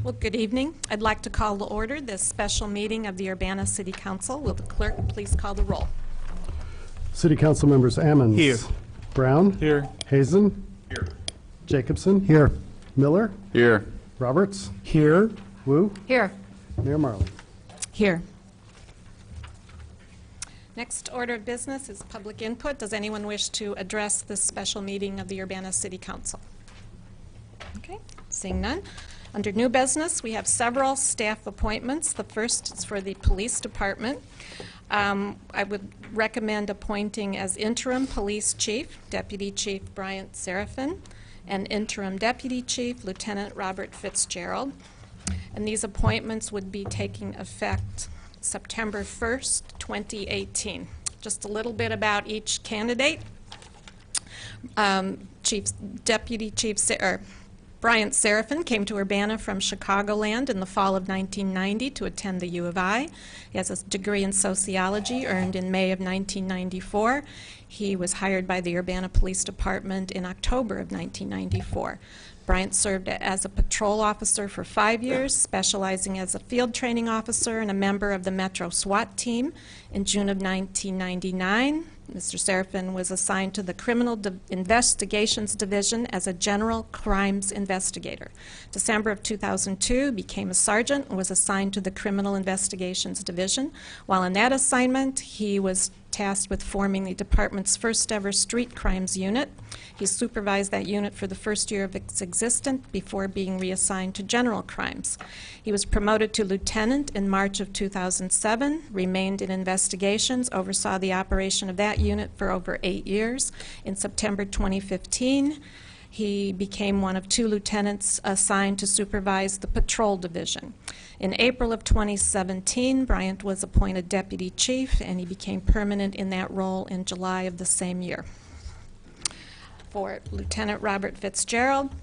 Well, good evening. I'd like to call to order this special meeting of the Urbana City Council. Will the clerk please call the roll? City Council members Ammons. Here. Brown. Here. Hazen. Here. Jacobson. Here. Miller. Here. Roberts. Here. Wu. Here. Mayor Marley. Here. Next order of business is public input. Does anyone wish to address this special meeting of the Urbana City Council? Okay, seeing none. Under new business, we have several staff appointments. The first is for the police department. I would recommend appointing as interim police chief, Deputy Chief Bryant Serafin, and interim deputy chief, Lieutenant Robert Fitzgerald. And these appointments would be taking effect September 1st, 2018. Just a little bit about each candidate. Deputy Chief Bryant Serafin came to Urbana from Chicagoland in the fall of 1990 to attend the U of I. He has a degree in sociology earned in May of 1994. He was hired by the Urbana Police Department in October of 1994. Bryant served as a patrol officer for 5 years, specializing as a field training officer and a member of the Metro SWAT team. In June of 1999, Mr. Serafin was assigned to the Criminal Investigations Division as a general crimes investigator. December of 2002, became a sergeant and was assigned to the Criminal Investigations Division. While in that assignment, he was tasked with forming the department's first ever street crimes unit. He supervised that unit for the first year of its existence before being reassigned to general crimes. He was promoted to lieutenant in March of 2007, remained in investigations, oversaw the operation of that unit for over 8 years. In September 2015, he became one of 2 lieutenants assigned to supervise the patrol division. In April of 2017, Bryant was appointed deputy chief, and he became permanent in that role in July of the same year. For Lieutenant Robert Fitzgerald,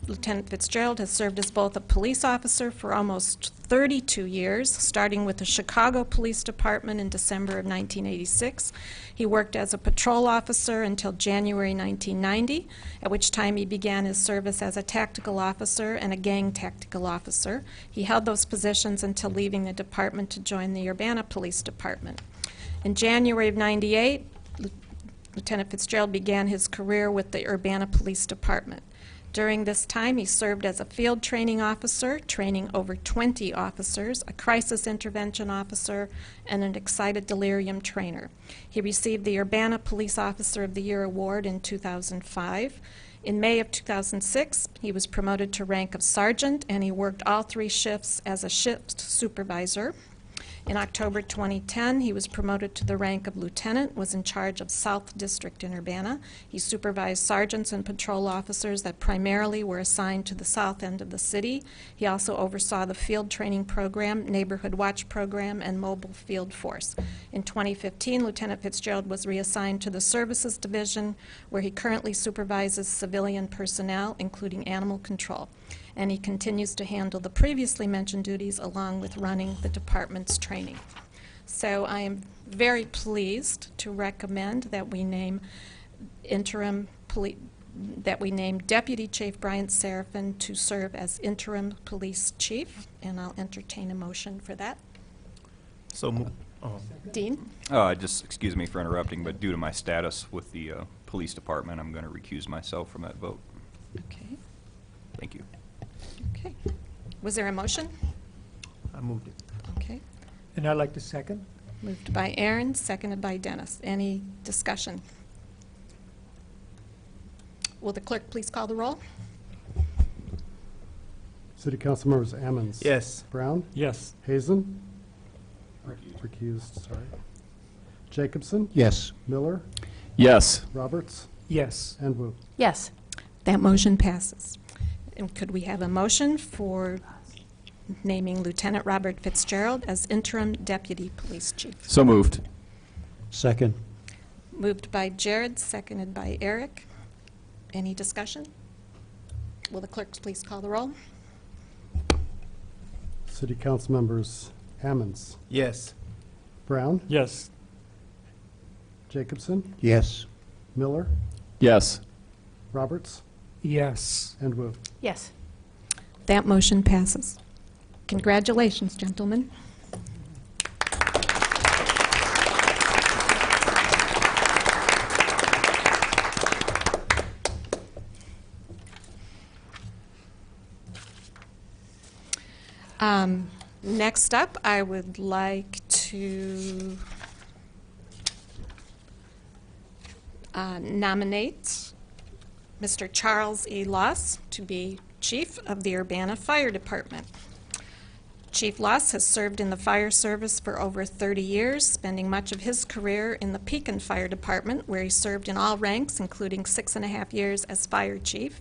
Lieutenant Fitzgerald has served as both a police officer for almost 32 years, starting with the Chicago Police Department in December of 1986. He worked as a patrol officer until January 1990, at which time he began his service as a tactical officer and a gang tactical officer. He held those positions until leaving the department to join the Urbana Police Department. In January of '98, Lieutenant Fitzgerald began his career with the Urbana Police Department. During this time, he served as a field training officer, training over 20 officers, a crisis intervention officer, and an excited delirium trainer. He received the Urbana Police Officer of the Year award in 2005. In May of 2006, he was promoted to rank of sergeant, and he worked all 3 shifts as a shift supervisor. In October 2010, he was promoted to the rank of lieutenant, was in charge of South District in Urbana. He supervised sergeants and patrol officers that primarily were assigned to the south end of the city. He also oversaw the field training program, neighborhood watch program, and mobile field force. In 2015, Lieutenant Fitzgerald was reassigned to the services division, where he currently supervises civilian personnel, including animal control. And he continues to handle the previously mentioned duties along with running the department's training. So I am very pleased to recommend that we name Deputy Chief Bryant Serafin to serve as interim police chief, and I'll entertain a motion for that. So, Dean? Just excuse me for interrupting, but due to my status with the police department, I'm going to recuse myself from that vote. Okay. Thank you. Okay. Was there a motion? I moved it. Okay. And I'd like to second. Moved by Aaron, seconded by Dennis. Any discussion? Will the clerk please call the roll? City Council members Ammons. Yes. Brown. Yes. Hazen. Recused, sorry. Jacobson. Yes. Miller. Yes. Roberts. Yes. And Wu. Yes. That motion passes. And could we have a motion for naming Lieutenant Robert Fitzgerald as interim deputy police chief? So moved. Second. Moved by Jared, seconded by Eric. Any discussion? Will the clerks please call the roll? City Council members Ammons. Yes. Brown. Yes. Jacobson. Yes. Miller. Yes. Roberts. Yes. And Wu. Yes. That motion passes. Congratulations, gentlemen. Next up, I would like to nominate Mr. Charles E. Loss to be Chief of the Urbana Fire Department. Chief Loss has served in the fire service for over 30 years, spending much of his career in the Pekin Fire Department, where he served in all ranks, including 6.5 years as fire chief.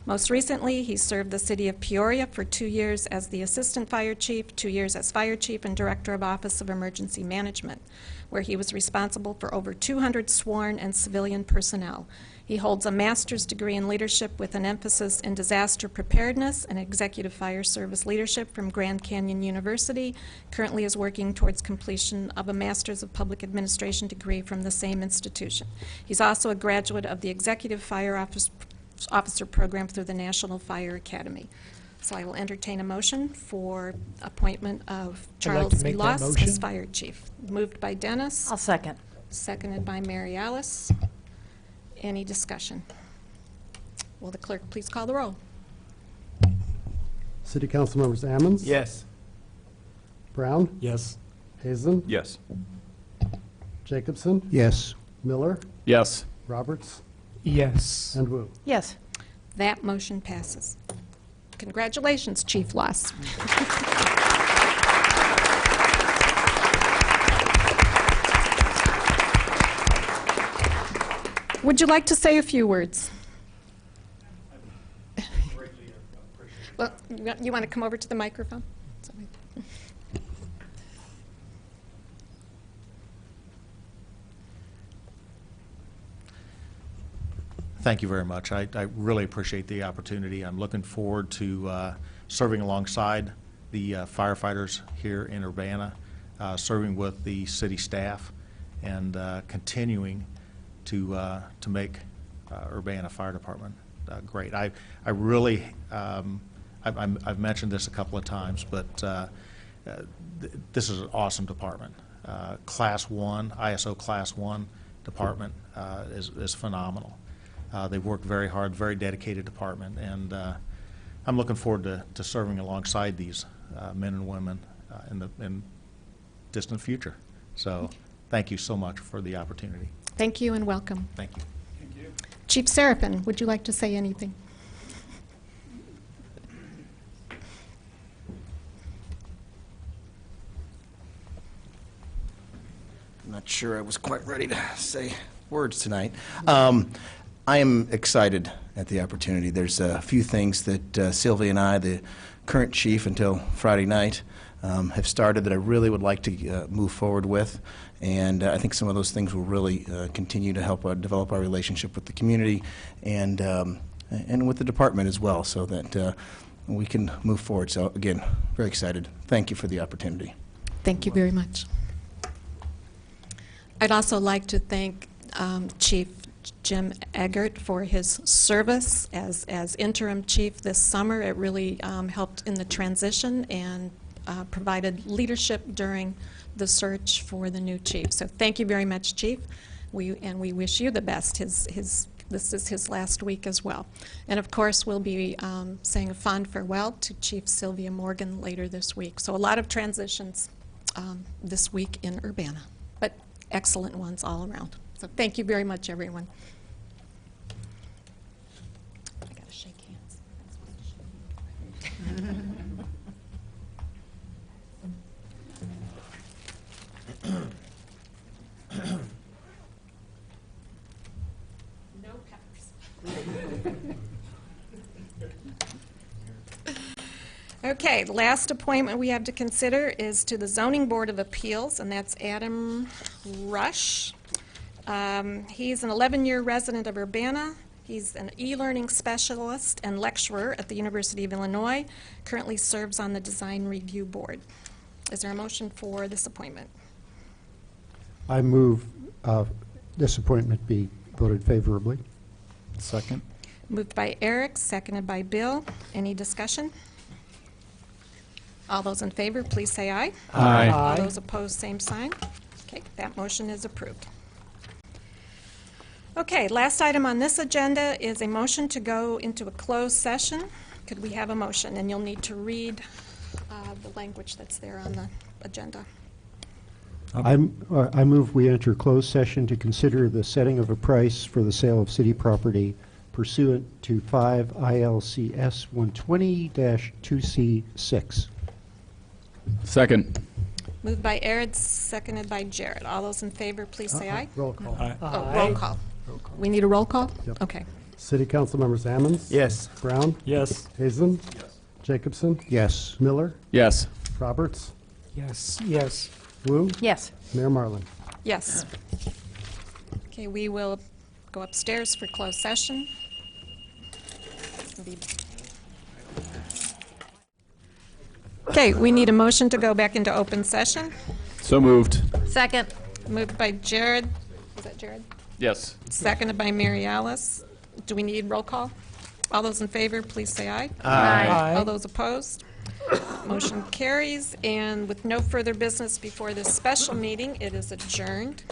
Most recently, he served the city of Peoria for 2 years as the assistant fire chief, 2 years as fire chief and director of Office of Emergency Management, where he was responsible for over 200 sworn and civilian personnel. He holds a master's degree in leadership with an emphasis in disaster preparedness and executive fire service leadership from Grand Canyon University. Currently is working towards completion of a master's of public administration degree from the same institution. He's also a graduate of the Executive Fire Officer Program through the National Fire Academy. So I will entertain a motion for appointment of I'd like to Charles E. make that Loss motion. as fire chief. Moved by Dennis. I'll second. Seconded by Mary Alice. Any discussion? Will the clerk please call the roll? City Council members Ammons? Yes. Brown? Yes. Hazen? Yes. Jacobson? Yes. Miller? Yes. Roberts? Yes. And Wu. Yes. That motion passes. Congratulations, Chief Loss. Would you like to say a few words? Well, you want to come over to the microphone? Sorry. Thank you very much. I really appreciate the opportunity. I'm looking forward to serving alongside the firefighters here in Urbana, serving with the city staff, and continuing to make Urbana Fire Department great. I really, I've mentioned this a couple of times, but this is an awesome department. Class 1, ISO Class 1 department is phenomenal. They've worked very hard, very dedicated department, and I'm looking forward to serving alongside these men and women in the distant future. So thank you so much for the opportunity. Thank you and welcome. Thank you. Chief Seraphin, would you like to say anything? I'm not sure I was quite ready to say words tonight. I am excited at the opportunity. There's a few things that Sylvia and I, the current chief until Friday night, have started that I really would like to move forward with. And I think some of those things will really continue to help develop our relationship with the community and with the department as well, so that we can move forward. So again, very excited. Thank you for the opportunity. Thank you very much. I'd also like to thank Chief Jim Eggert for his service as interim chief this summer. It really helped in the transition and provided leadership during the search for the new chief. So thank you very much, Chief. We wish you the best. This is his last week as well. And of course, we'll be saying a fond farewell to Chief Sylvia Morgan later this week. So a lot of transitions this week in Urbana, but excellent ones all around. So thank you very much, everyone. I gotta shake hands. No peppers. Okay, the last appointment we have to consider is to the Zoning Board of Appeals, and that's Adam Rush. He's an 11-year resident of Urbana. He's an e-learning specialist and lecturer at the University of Illinois. Currently serves on the Design Review Board. Is there a motion for this appointment? I move this appointment be voted favorably. Second. Moved by Eric, seconded by Bill. Any discussion? All those in favor, please say aye. Aye. All those opposed, same sign. Okay, that motion is approved. Okay, last item on this agenda is a motion to go into a closed session. Could we have a motion? And you'll need to read the language that's there on the agenda. I move we enter closed session to consider the setting of a price for the sale of city property pursuant to 5 ILCS 120-2C6. Second. Moved by Aaron, seconded by Jared. All those in favor, please say aye. Roll call. Oh, roll call. We need a roll call? Yep. Okay. City Council members Ammons? Yes. Brown? Yes. Hazen? Jacobson? Yes. Miller? Yes. Roberts? Yes. Yes. Wu? Yes. Mayor Marlin? Yes. Okay, we will go upstairs for closed session. Okay, we need a motion to go back into open session. So moved. Second. Moved by Jared. Is that Jared? Yes. Seconded by Mary Alice. Do we need roll call? All those in favor, please say aye. Aye. All those opposed? Motion carries, and with no further business before this special meeting, it is adjourned.